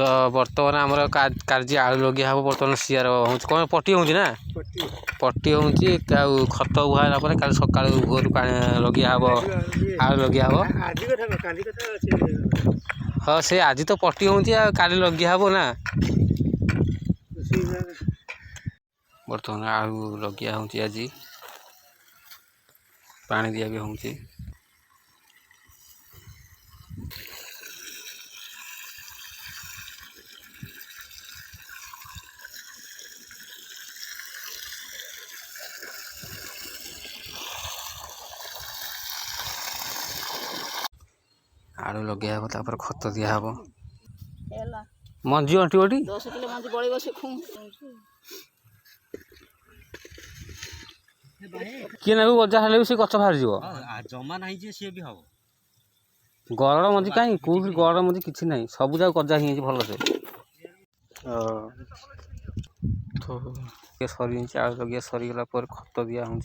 तो बर्तमान आमर कार्य आलू लगे हे बर्तमान सियार हो कौन पट्टी हो ना पट्टी हो खत बुहाला कल सका भोर पा लगे हे आलू लगे हे हाँ से आज तो पट्टी हो लगे हे ना बर्तमान आलू लगे हो आज पानी दिया भी हो आलू लगे हे तापर खत दिया हे मंजी अंटी 10 किलो मंजी बळिबो से किए ना गजा हेल्ले भी से गच बाहर जीव जमा नहीं जे सी भी हम गरड़ मंजी कहीं कौन गरड़ मंजी किसी ना सब जाक गजा ही भल से तो सरी आलू लगे सरीगला खत दिया हूँ